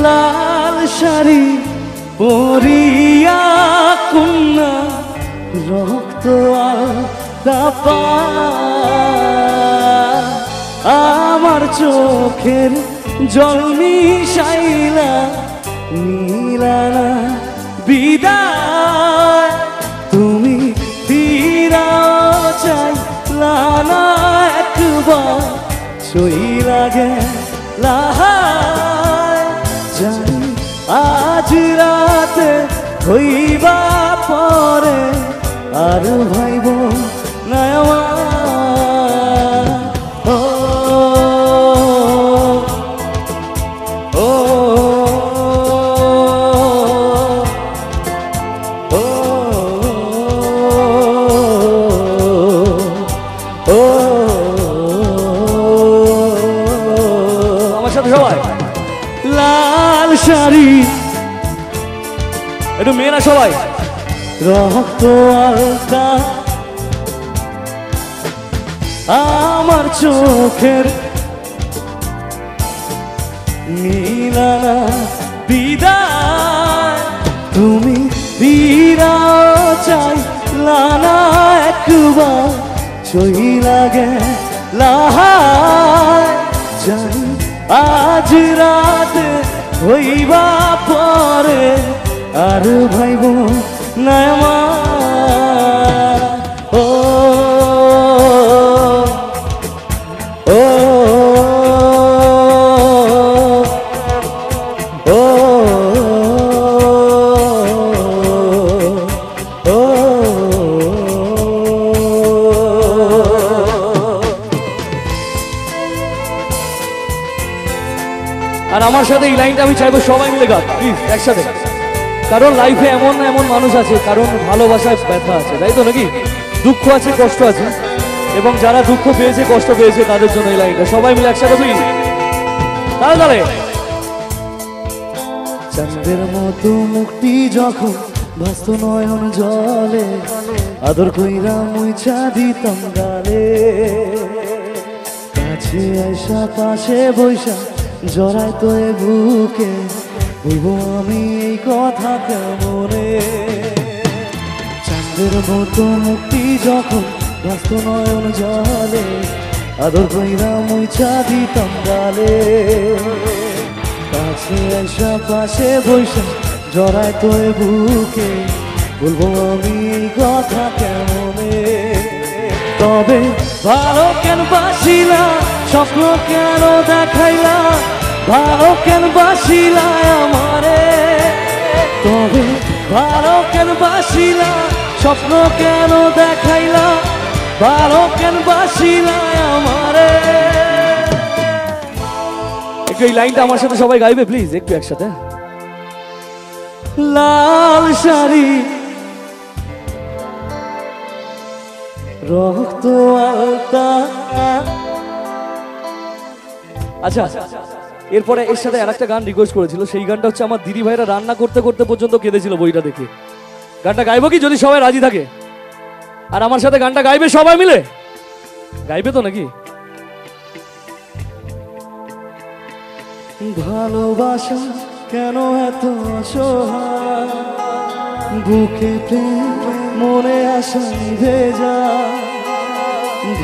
লাল শাড়ি পরিয়া কন্যা রক্ত আলতা পা আমার চোখের জল মিশাইলা নীলানা বিদায় তুমি ফিরাও চাইলা না একবার চইলা গেলা জানি আজ রাতে হইবা পরে আর ভাইব না সবাই লাল শাড়ি একটু মেয়েরা সবাই রক্ত আলতা আমার চোখের নীলানা বিদায় তুমি ফিরাও চাইলা না একবার চইলা গেলা জানি আজ রাতে হইবা পরে আর ভাইব না ও ও ও আর আমার সাথে এই লাইনটা আমি চাইবো সবাই মিলে গান প্লিজ একসাথে, কারণ লাইফে এমন এমন মানুষ আছে কারণ ভালোবাসায় ব্যথা আছে, তাই তো নাকি? দুঃখ আছে, কষ্ট আছে, এবং যারা দুঃখ পেয়েছে কষ্ট পেয়েছে তাদের জন্য এই লাইনটা সবাই মিলে একসাথে তুই তাহলে চাঁদের মতো মুক্তি যখন ভাসত নয়ন জলে আদর কইরা মুইছা দিতাম গালে কাছে আইসা পাশে বৈশা জড়াই তো এ বুকে বলবো আমি এই কথা কেমনে চাঁদের মতো মুক্তি যখন ভাসত নয়ন জলে আদর কইরা মুইছা দিতাম গালে কাছে আইসা পাশে বৈশা জড়াই তো এ বুকে বলবো আমি এই কথা কেমনে তবে ভালো কেন বাসিলা স্বপ্ন কেন দেখাইলা ভালো কেন বাসিলা আমারে তবে ভালো কেন বাসিলা স্বপ্ন কেন দেখাইলা ভালো কেন বাসিলা আমারে একটু এই লাইনটা আমার সাথে সবাই গাইবে প্লিজ একটু একসাথে লাল শাড়ি রক্ত আলতা আচ্ছা এরপরে এর সাথে আরেকটা গান রিকোয়েস্ট করেছিল সেই গানটা হচ্ছে আমার দিদি ভাইরা রান্না করতে করতে পর্যন্ত কেঁদেছিল বইটা দেখে গানটা গাইবো কি যদি সবাই রাজি থাকে আর আমার সাথে গানটা গাইবে সবাই মিলে গাইবে তো নাকি ভালোবাসা কেন এত অসহায় বুকে প্রেম মনে আসা ভেজা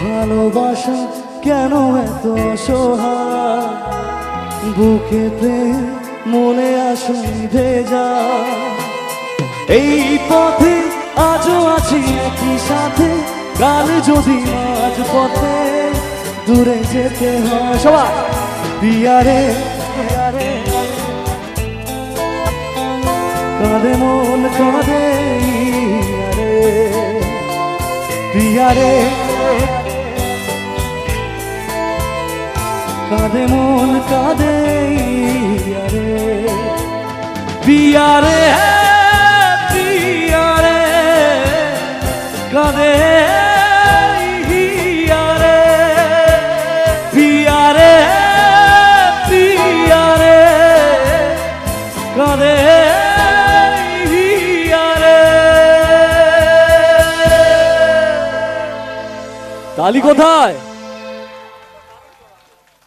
ভালোবাসা কেন এত অসহায় বুকে প্রেম মনে আসা ভেজা এই পথে আজও আছি একই সাথে কাল যদি মাঝ পথে দূরে যেতে হয় সবাই পিয়ারে কাঁদে মন কাঁদে পিয়ারে কাঁদে মন কাঁদে পিয়ারে পিয়ারে কাঁদে পিয়ারে পিয়ারে কাঁদে তালি কোথায়?